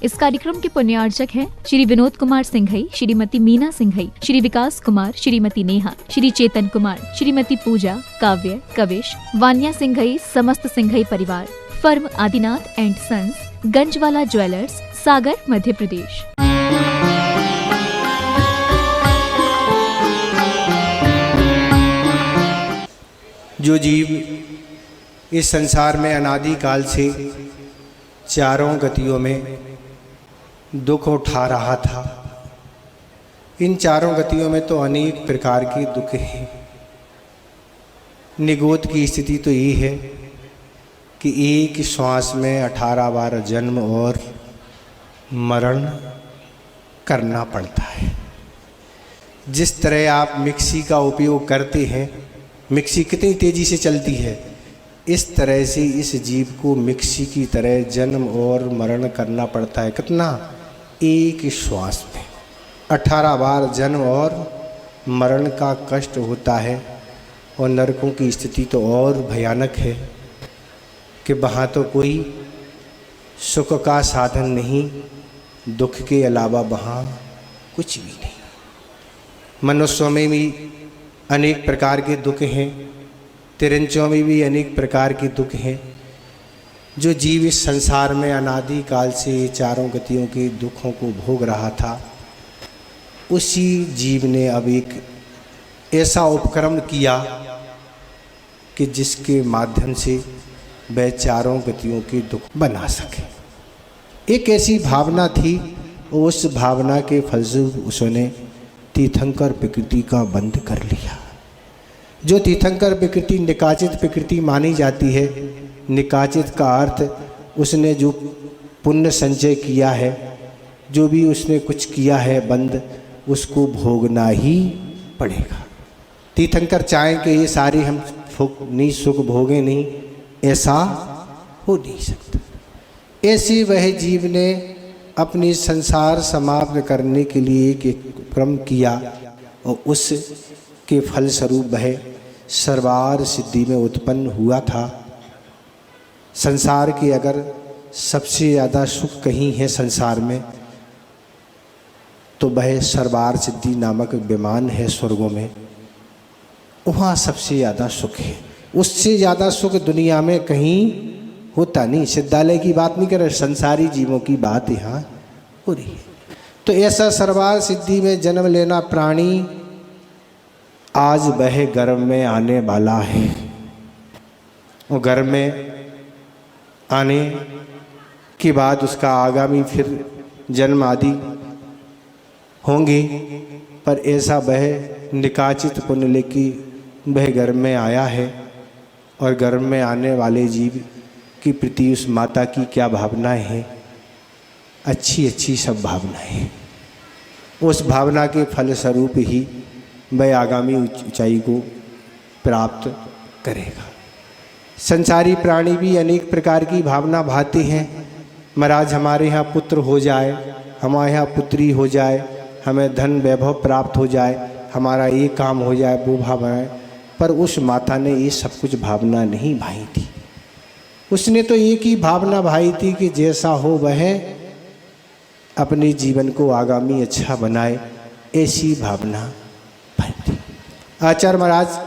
इस कार्यक्रम के पुण्यार्चक हैं श्री विनोद कुमार सिंघई, श्रीमती मीना सिंघई, श्री विकास कुमार, श्रीमती नेहा, श्री चेतन कुमार, श्रीमती पूजा, काव्य, कविश, वान्या सिंघई, समस्त सिंघई परिवार, firm Adinath and sons, Ganjwala jewellers, Sagar, Madhya Pradesh. जो जीव इस संसार में अनादि काल से चारों गतियों में दुख उठा रहा था, इन चारों गतियों में तो अनेक प्रकार के दुख हैं। निगोद की स्थिति तो ये है कि एक श्वास में 18 बार जन्म और मरण करना पड़ता है। जिस तरह आप मिक्सी का उपयोग करते हैं, मिक्सी कितनी तेज़ी से चलती है, इस तरह से इस जीव को मिक्सी की तरह जन्म और मरण करना पड़ता है। कितना? एक श्वास में 18 बार जन्म और मरण का कष्ट होता है। और नरकों की स्थिति तो और भयानक है कि वहाँ तो कोई सुख का साधन नहीं, दुख के अलावा वहाँ कुछ भी नहीं। मनुष्यों में भी अनेक प्रकार के दुख हैं, तिरंचों में भी अनेक प्रकार के दुख हैं। जो जीव इस संसार में अनादि काल से चारों गतियों के दुखों को भोग रहा था, उसी जीव ने अब एक ऐसा उपक्रम किया कि जिसके माध्यम से वह चारों गतियों के दुख बना सके। एक ऐसी भावना थी, उस भावना के फलस्वरूप उसने तीर्थंकर प्रकृति का बंध कर लिया। जो तीर्थंकर प्रकृति निकाचित प्रकृति मानी जाती है, निकाचित का अर्थ उसने जो पुण्य संचय किया है, जो भी उसने कुछ किया है बंद, उसको भोगना ही पड़ेगा। तीर्थंकर चाहें कि ये सारी हम सुख भोगें नहीं, ऐसा हो नहीं सकता। ऐसे वह जीव ने अपनी संसार समाप्त करने के लिए एक क्रम किया और उसके फलस्वरूप वह सर्वार सिद्धि में उत्पन्न हुआ था। संसार के अगर सबसे ज़्यादा सुख कहीं है संसार में, तो वह सर्वार सिद्धि नामक विमान है स्वर्गों में, वहाँ सबसे ज़्यादा सुख है। उससे ज़्यादा सुख दुनिया में कहीं होता नहीं। सिद्धालय की बात नहीं कर रहे, संसारी जीवों की बात यहाँ हो रही है। तो ऐसा सर्वार सिद्धि में जन्म लेना प्राणी आज वह गर्भ में आने वाला है। और गर्भ में आने के बाद उसका आगामी फिर जन्म आदि होंगे, पर ऐसा वह निकाचित पुण्य लेके वह गर्भ में आया है। और गर्भ में आने वाले जीव की प्रति उस माता की क्या भावनाएं हैं? अच्छी अच्छी सब भावनाएं हैं। उस भावना के फलस्वरूप ही वह आगामी ऊंचाई को प्राप्त करेगा। संसारी प्राणी भी अनेक प्रकार की भावना भाते हैं। महाराज हमारे यहाँ पुत्र हो जाए, हमारे यहाँ पुत्री हो जाए, हमें धन वैभव प्राप्त हो जाए, हमारा ये काम हो जाए, वो भावनाएं। पर उस माता ने ये सब कुछ भावना नहीं भाई थी। उसने तो एक ही भावना भाई थी कि जैसा हो वह अपने जीवन को आगामी अच्छा बनाए, ऐसी भावना भाई थी। आचार्य महाराज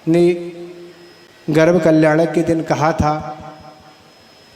ने गर्भ कल्याणक के दिन कहा था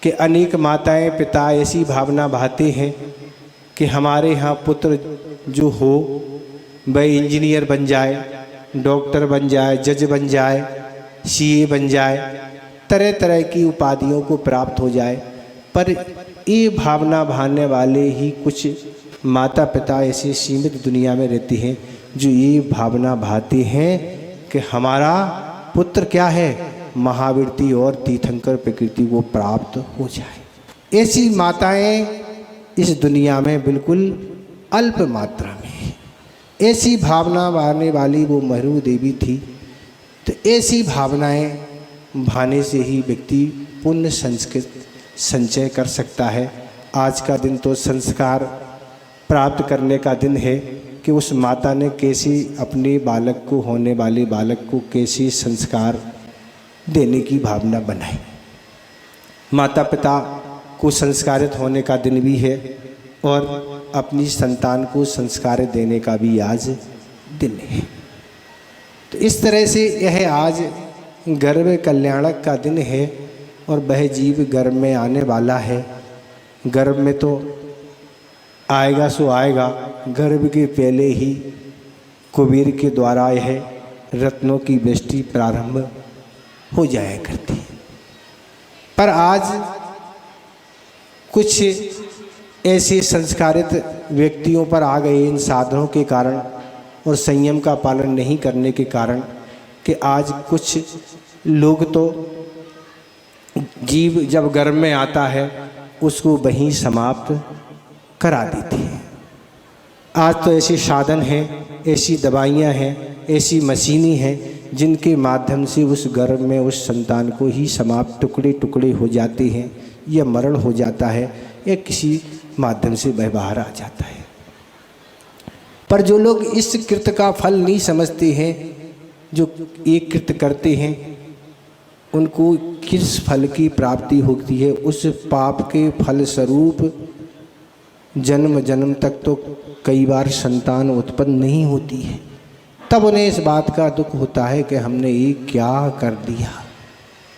कि अनेक माताएं पिता ऐसी भावना भाते हैं कि हमारे यहाँ पुत्र जो हो वह इंजीनियर बन जाए, डॉक्टर बन जाए, जज बन जाए, सीए बन जाए, तरह तरह की उपाधियों को प्राप्त हो जाए। पर ये भावना भाने वाले ही कुछ माता पिता ऐसे सीमित दुनिया में रहते हैं जो ये भावना भाते हैं कि हमारा पुत्र क्या है, महावीरती और तीर्थंकर प्रकृति को प्राप्त हो जाए। ऐसी माताएं इस दुनिया में बिल्कुल अल्प मात्रा में है। ऐसी भावना भाने वाली वो महरू देवी थी। तो ऐसी भावनाएं भाने से ही व्यक्ति पुण्य संचय कर सकता है। आज का दिन तो संस्कार प्राप्त करने का दिन है कि उस माता ने कैसे अपने बालक को, होने वाले बालक को कैसे संस्कार देने की भावना बनाई। माता पिता को संस्कारित होने का दिन भी है और अपनी संतान को संस्कार देने का भी आज दिन है। तो इस तरह से यह आज गर्भ कल्याणक का दिन है और वह जीव गर्भ में आने वाला है। गर्भ में तो आएगा सो आएगा, गर्भ के पहले ही कुबेर के द्वारा यह रत्नों की वृष्टि प्रारंभ हो जाया करती है। पर आज कुछ ऐसे संस्कारित व्यक्तियों पर आ गए इन साधनों के कारण और संयम का पालन नहीं करने के कारण कि आज कुछ लोग तो जीव जब गर्भ में आता है उसको वहीं समाप्त करा देते हैं। आज तो ऐसे साधन हैं, ऐसी दवाइयाँ हैं, ऐसी मशीनें हैं जिनके माध्यम से उस गर्भ में उस संतान को ही समाप्त टुकड़े टुकड़े हो जाते हैं या मरण हो जाता है या किसी माध्यम से वह बाहर आ जाता है। पर जो लोग इस कृत्य का फल नहीं समझते हैं, जो एक कृत्य करते हैं, उनको किस फल की प्राप्ति होती है, उस पाप के फल स्वरूप जन्म जन्म तक तो कई बार संतान उत्पन्न नहीं होती है। तब उन्हें इस बात का दुख होता है कि हमने ये क्या कर दिया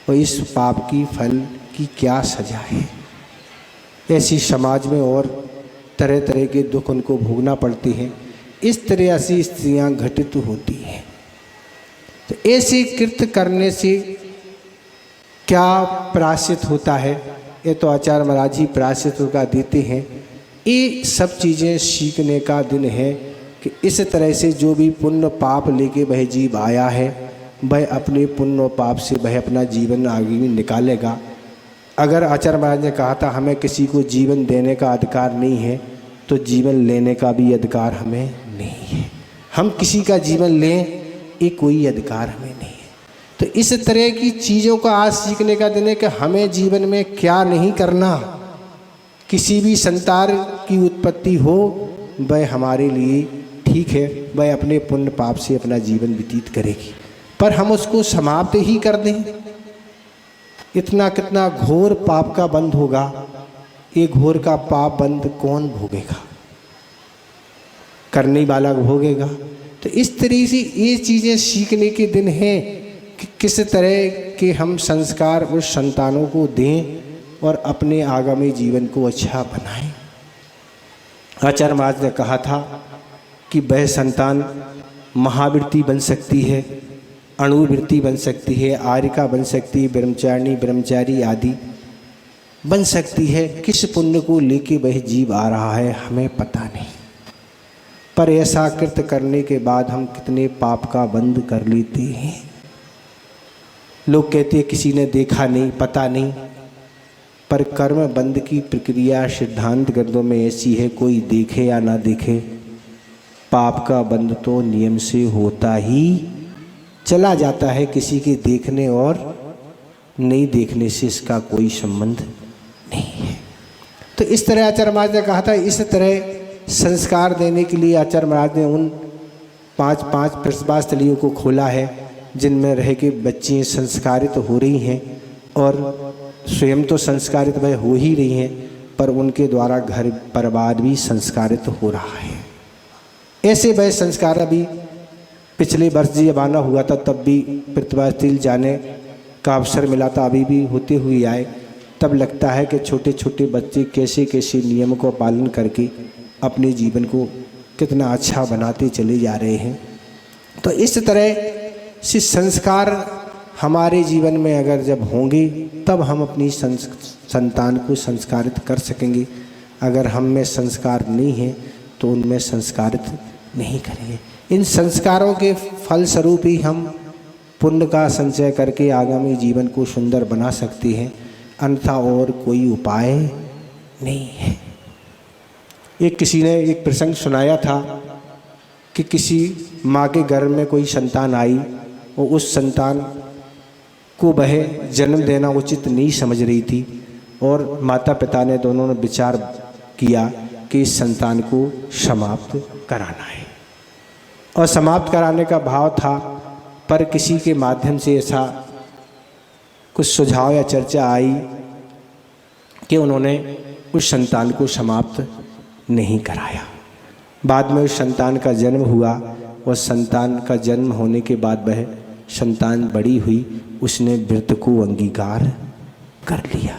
और इस पाप की फल की क्या सजा है। ऐसी समाज में और तरह तरह के दुख उनको भोगना पड़ते हैं। इस तरह से स्त्रियां घटित होती हैं। तो ऐसे कृत्य करने से क्या प्रायश्चित होता है, ये तो आचार्य महाराज जी प्रायश्चित का देते हैं। ये सब चीज़ें सीखने का दिन है कि इस तरह से जो भी पुण्य पाप लेके वह जीव आया है, वह अपने पुण्य पाप से वह अपना जीवन आगे भी निकालेगा। अगर आचार्य महाराज ने कहा था हमें किसी को जीवन देने का अधिकार नहीं है, तो जीवन लेने का भी अधिकार हमें नहीं है। हम किसी का जीवन लें, ये कोई अधिकार हमें नहीं है। तो इस तरह की चीज़ों का आज सीखने का दिन है कि हमें जीवन में क्या नहीं करना। किसी भी संतान की उत्पत्ति हो वह हमारे लिए ठीक है, वह अपने पुण्य पाप से अपना जीवन व्यतीत करेगी, पर हम उसको समाप्त ही कर दें, इतना कितना घोर पाप का बंध होगा। ये घोर का पाप बंध कौन भोगेगा? करने वाला भोगेगा। तो इस तरह से ये चीज़ें सीखने के दिन हैं कि किस तरह के हम संस्कार उस संतानों को दें और अपने आगामी जीवन को अच्छा बनाएं। आचार्य महाराज ने कहा था कि वह संतान महावृत्ति बन सकती है, अणुवृत्ति बन सकती है, आर्यिका बन सकती है, ब्रह्मचारिणी ब्रह्मचारी आदि बन सकती है। किस पुण्य को लेके वह जीव आ रहा है हमें पता नहीं, पर ऐसा कृत्य करने के बाद हम कितने पाप का बंध कर लेते हैं। लोग कहते हैं किसी ने देखा नहीं, पता नहीं, पर कर्म बंध की प्रक्रिया सिद्धांत ग्रंथों में ऐसी है, कोई देखे या ना देखे, पाप का बंध तो नियम से होता ही चला जाता है। किसी के देखने और नहीं देखने से इसका कोई संबंध नहीं है। तो इस तरह आचार्य महाराज ने कहा था, इस तरह संस्कार देने के लिए आचार्य महाराज ने उन 5 प्रसवा स्थलियों को खोला है जिनमें रह के बच्चियाँ संस्कारित हो रही हैं और स्वयं तो संस्कारित वह हो ही रही हैं, पर उनके द्वारा घर परिवार भी संस्कारित हो रहा है। ऐसे वह संस्कार अभी पिछले वर्ष जब आना हुआ था तब भी प्रतिभा स्थल जाने का अवसर मिला था, अभी भी होते हुए आए। तब लगता है कि छोटे छोटे बच्चे कैसे कैसे नियम को पालन करके अपने जीवन को कितना अच्छा बनाते चले जा रहे हैं। तो इस तरह से संस्कार हमारे जीवन में अगर जब होंगे तब हम अपनी संतान को संस्कारित कर सकेंगे। अगर हम में संस्कार नहीं है तो उनमें संस्कारित नहीं करेंगे। इन संस्कारों के फल स्वरूप ही हम पुण्य का संचय करके आगामी जीवन को सुंदर बना सकते हैं, अन्यथा और कोई उपाय नहीं है। किसी ने एक प्रसंग सुनाया था कि किसी माँ के गर्भ में कोई संतान आई और उस संतान को वह जन्म देना उचित नहीं समझ रही थी और माता पिता ने दोनों ने विचार किया कि इस संतान को समाप्त कराना है। और समाप्त कराने का भाव था, पर किसी के माध्यम से ऐसा कुछ सुझाव या चर्चा आई कि उन्होंने उस संतान को समाप्त नहीं कराया। बाद में उस संतान का जन्म हुआ और संतान का जन्म होने के बाद वह संतान बड़ी हुई, उसने व्रत को अंगीकार कर लिया।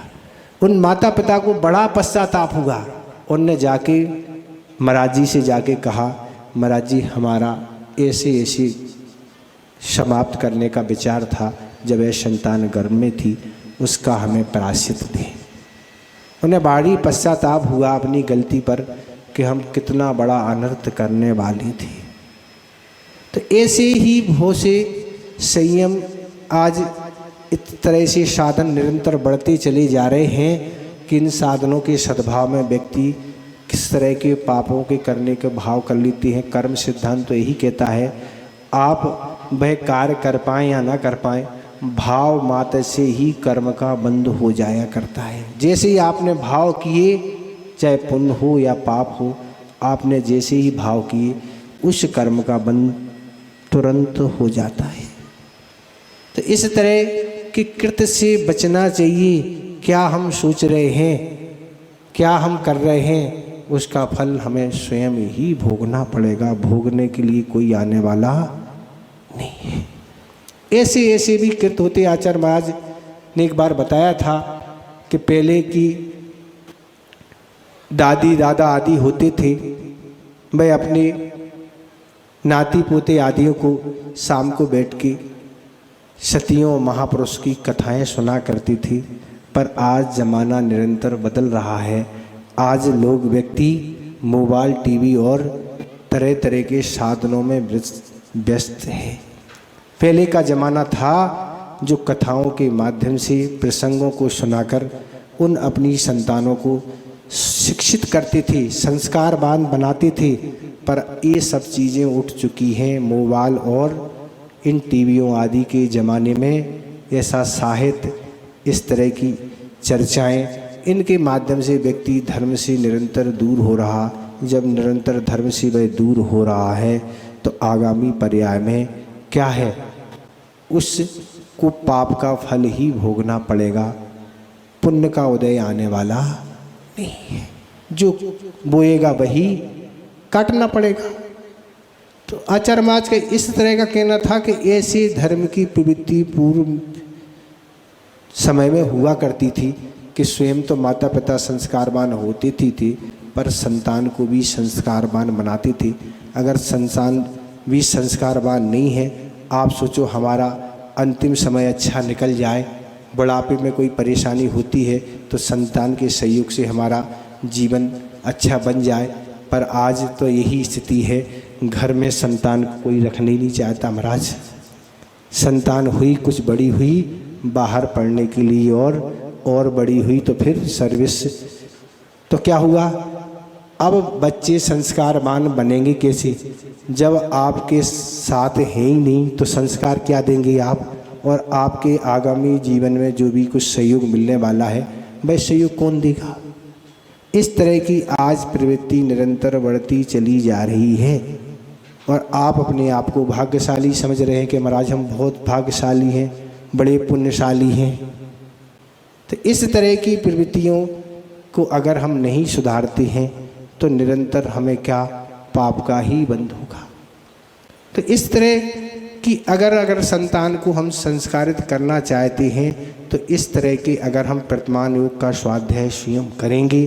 उन माता पिता को बड़ा पश्चाताप हुआ। उनने जाके महाराज जी से जाके कहा, महाराज जी हमारा ऐसे ऐसे समाप्त करने का विचार था, जब यह संतान गर्भ में थी, उसका हमें प्रायश्चित दें। उन्हें भारी पश्चाताप हुआ अपनी गलती पर कि हम कितना बड़ा अनर्थ करने वाले थे। तो ऐसे ही बहुत से संयम आज इस तरह से साधन निरंतर बढ़ते चले जा रहे हैं कि इन साधनों के सद्भाव में व्यक्ति किस तरह के पापों के करने के भाव कर लेते हैं। कर्म सिद्धांत तो यही कहता है, आप वह कार्य कर पाएँ या ना कर पाएँ, भाव मात्र से ही कर्म का बंध हो जाया करता है। जैसे ही आपने भाव किए, चाहे पुण्य हो या पाप हो, आपने जैसे ही भाव किए उस कर्म का बंध तुरंत हो जाता है। तो इस तरह के कृत्य से बचना चाहिए। क्या हम सोच रहे हैं, क्या हम कर रहे हैं, उसका फल हमें स्वयं ही भोगना पड़ेगा। भोगने के लिए कोई आने वाला नहीं है। ऐसे ऐसे भी कृत होते। आचार्य महाराज ने एक बार बताया था कि पहले की दादी दादा आदि होते थे, वह अपने नाती पोते आदियों को शाम को बैठ के सतियों महापुरुष की कथाएं सुना करती थी। पर आज ज़माना निरंतर बदल रहा है। आज लोग व्यक्ति मोबाइल टीवी और तरह तरह के साधनों में व्यस्त है। पहले का ज़माना था जो कथाओं के माध्यम से प्रसंगों को सुनाकर उन अपनी संतानों को शिक्षित करते थे, संस्कारवान बनाते थे। पर ये सब चीज़ें उठ चुकी हैं। मोबाइल और इन टीवियों आदि के ज़माने में ऐसा साहित्य, इस तरह की चर्चाएं, इनके माध्यम से व्यक्ति धर्म से निरंतर दूर हो रहा। जब निरंतर धर्म से वह दूर हो रहा है तो आगामी पर्याय में क्या है, उसको पाप का फल ही भोगना पड़ेगा। पुण्य का उदय आने वाला नहीं है। जो बोएगा वही काटना पड़ेगा। तो आचार्य महाराज का इस तरह का कहना था कि ऐसे धर्म की प्रवृत्ति पूर्व समय में हुआ करती थी कि स्वयं तो माता पिता संस्कारवान होते थे, पर संतान को भी संस्कारवान बनाते थे। अगर संतान भी संस्कारवान नहीं है, आप सोचो हमारा अंतिम समय अच्छा निकल जाए, बुढ़ापे में कोई परेशानी होती है तो संतान के सहयोग से हमारा जीवन अच्छा बन जाए। पर आज तो यही स्थिति है, घर में संतान कोई रखने नहीं चाहता। महाराज संतान हुई, कुछ बड़ी हुई बाहर पढ़ने के लिए और बड़ी हुई तो फिर सर्विस। तो क्या हुआ, अब बच्चे संस्कारवान बनेंगे कैसे जब आपके साथ है ही नहीं। तो संस्कार क्या देंगे आप, और आपके आगामी जीवन में जो भी कुछ सहयोग मिलने वाला है वह सहयोग कौन देगा। इस तरह की आज प्रवृत्ति निरंतर बढ़ती चली जा रही है। और आप अपने आप को भाग्यशाली समझ रहे हैं कि महाराज हम बहुत भाग्यशाली हैं, बड़े पुण्यशाली हैं। तो इस तरह की प्रवृत्तियों को अगर हम नहीं सुधारते हैं तो निरंतर हमें क्या पाप का ही बंध होगा। तो इस तरह की अगर संतान को हम संस्कारित करना चाहते हैं तो इस तरह के अगर हम वर्तमान योग का स्वाध्याय स्वयं करेंगे,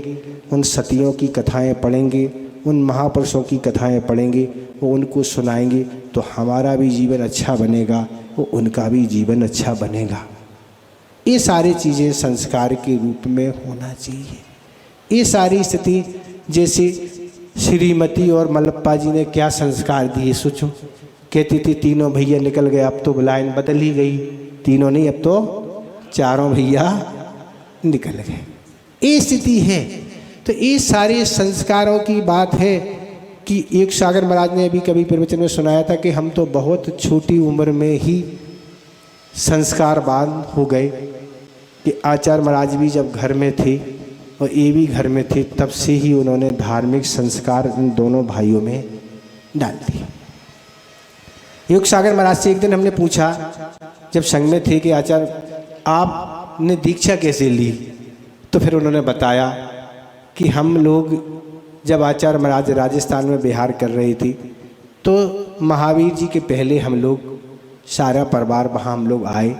उन सतियों की कथाएं पढ़ेंगे, उन महापुरुषों की कथाएं पढ़ेंगे, वो उनको सुनाएंगे तो हमारा भी जीवन अच्छा बनेगा, वो उनका भी जीवन अच्छा बनेगा। ये सारी चीज़ें संस्कार के रूप में होना चाहिए। ये सारी स्थिति जैसे श्रीमती और मल्लप्पा जी ने क्या संस्कार दिए सोचो। कहती थी तीनों भैया निकल गए, अब तो लाइन बदल ही गई, तीनों नहीं अब तो चारों भैया निकल गए। ये स्थिति है। तो ये सारे संस्कारों की बात है कि एक सागर महाराज ने अभी कभी प्रवचन में सुनाया था कि हम तो बहुत छोटी उम्र में ही संस्कारवान हो गए। कि आचार्य महाराज भी जब घर में थे और ये भी घर में थे, तब से ही उन्होंने धार्मिक संस्कार इन दोनों भाइयों में डाल दिए। योग सागर महाराज से एक दिन हमने पूछा जब संग में थे कि आचार्य आपने दीक्षा कैसे ली। तो फिर उन्होंने बताया कि हम लोग जब आचार्य महाराज राजस्थान में विहार कर रही थी तो महावीर जी के पहले हम लोग सारा परिवार वहाँ हम लोग आए,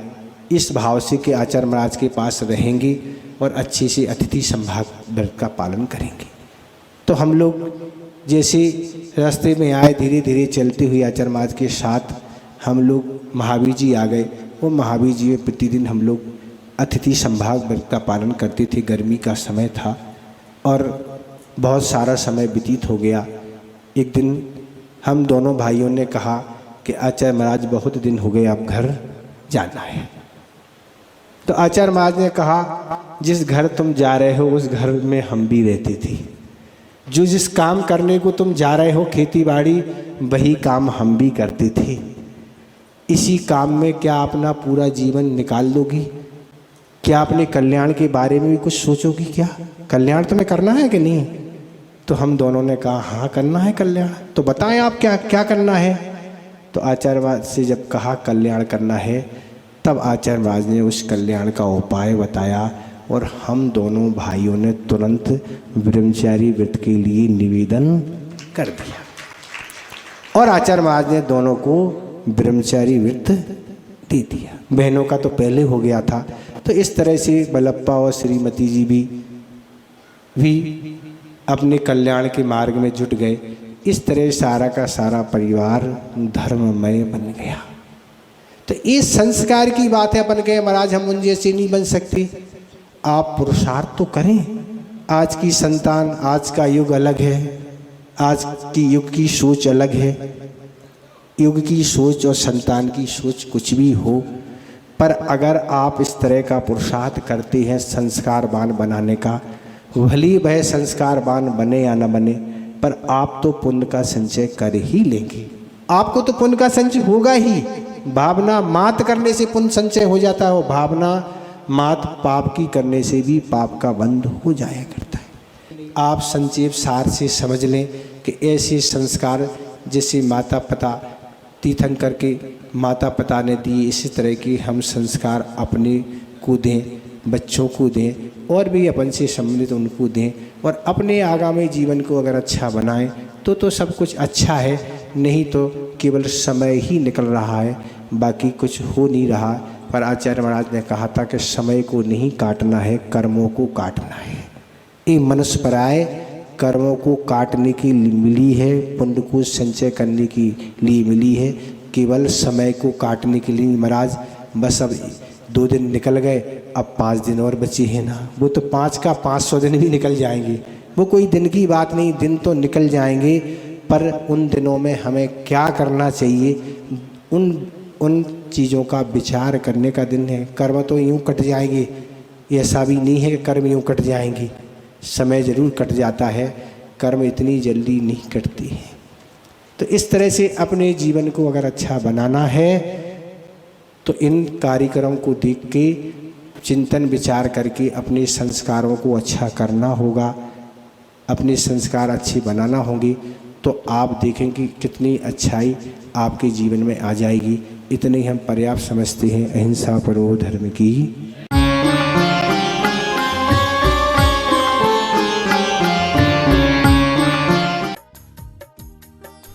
इस भाव से कि आचार्य महाराज के पास रहेंगे और अच्छे से अतिथि संभाग व्रत का पालन करेंगे। तो हम लोग जैसे रास्ते में आए, धीरे धीरे चलते हुए आचार्य महाराज के साथ हम लोग महावीर जी आ गए। वो महावीर जी में प्रतिदिन हम लोग अतिथि संभाग व्रत का पालन करते थे। गर्मी का समय था और बहुत सारा समय व्यतीत हो गया। एक दिन हम दोनों भाइयों ने कहा कि आचार्य महाराज बहुत दिन हो गए, अब घर जाना है। तो आचार्य महाराज ने कहा, जिस घर तुम जा रहे हो उस घर में हम भी रहते थे। जो जिस काम करने को तुम जा रहे हो, खेती बाड़ी, वही काम हम भी करते थे। इसी काम में क्या अपना पूरा जीवन निकाल दोगी? क्या अपने कल्याण के बारे में भी कुछ सोचोगी? क्या कल्याण तुम्हें करना है कि नहीं? तो हम दोनों ने कहा हाँ करना है कल्याण। तो बताएं आप क्या क्या करना है? तो आचार्य महाराज से जब कहा कल्याण करना है, तब आचार्य महाराज ने उस कल्याण का उपाय बताया और हम दोनों भाइयों ने तुरंत ब्रह्मचारी व्रत के लिए निवेदन कर दिया और आचार्य महाराज ने दोनों को ब्रह्मचारी व्रत दे दिया। बहनों का तो पहले हो गया था। तो इस तरह से बलप्पा और श्रीमती जी भी अपने कल्याण के मार्ग में जुट गए। इस तरह सारा का सारा परिवार धर्ममय बन गया। तो इस संस्कार की बात है। अपन कहे महाराज हम उन जैसे नहीं बन सकते। आप पुरुषार्थ तो करें। आज की संतान, आज का युग अलग है, आज की युग की सोच अलग है। युग की सोच और संतान की सोच कुछ भी हो, पर अगर आप इस तरह का पुरुषार्थ करते हैं संस्कारवान बनाने का, भली वह संस्कारवान बने या न बने, पर आप तो पुण्य का संचय कर ही लेंगे। आपको तो पुण्य का संचय होगा ही। भावना मात करने से पुण्य संचय हो जाता है और भावना मात पाप की करने से भी पाप का बंध हो जाया करता है। आप संक्षेप सार से समझ लें कि ऐसे संस्कार जैसे माता पिता तीर्थंकर के माता पिता ने दिए, इसी तरह के हम संस्कार अपने को दें, बच्चों को दें और भी अपन से संबंधित उनको दें और अपने आगामी जीवन को अगर अच्छा बनाएं तो सब कुछ अच्छा है। नहीं तो केवल समय ही निकल रहा है, बाकी कुछ हो नहीं रहा। पर आचार्य महाराज ने कहा था कि समय को नहीं काटना है, कर्मों को काटना है। ये मनुष्य पर आए कर्मों को काटने के लिए मिली है, पुण्य को संचय करने के लिए मिली है। केवल समय को काटने के लिए महाराज बस अब 2 दिन निकल गए, अब 5 दिन और बचे हैं ना। वो तो 5 का 500 दिन भी निकल जाएंगे। वो कोई दिन की बात नहीं, दिन तो निकल जाएंगे। पर उन दिनों में हमें क्या करना चाहिए, उन चीज़ों का विचार करने का दिन है। कर्म तो यूँ कट जाएंगे, ऐसा भी नहीं है कि कर्म यूँ कट जाएंगे। समय ज़रूर कट जाता है, कर्म इतनी जल्दी नहीं कटती है। तो इस तरह से अपने जीवन को अगर अच्छा बनाना है तो इन कार्यक्रम को देख के चिंतन विचार करके अपने संस्कारों को अच्छा करना होगा। अपने संस्कार अच्छे बनाना होंगे तो आप देखेंगे कितनी अच्छाई आपके जीवन में आ जाएगी। इतने ही हम पर्याप्त समझते हैं। अहिंसा परमो धर्म की।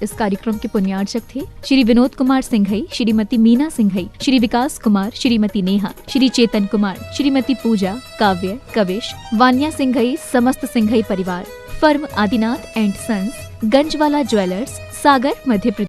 इस कार्यक्रम के पुण्यार्चक थे श्री विनोद कुमार सिंघई, श्रीमती मीना सिंघई, श्री विकास कुमार, श्रीमती नेहा, श्री चेतन कुमार, श्रीमती पूजा, काव्य, कविश, वान्या सिंघई, समस्त सिंघई परिवार, firm Adinath and sons, Ganjwala jewellers, Sagar, Madhya Pradesh.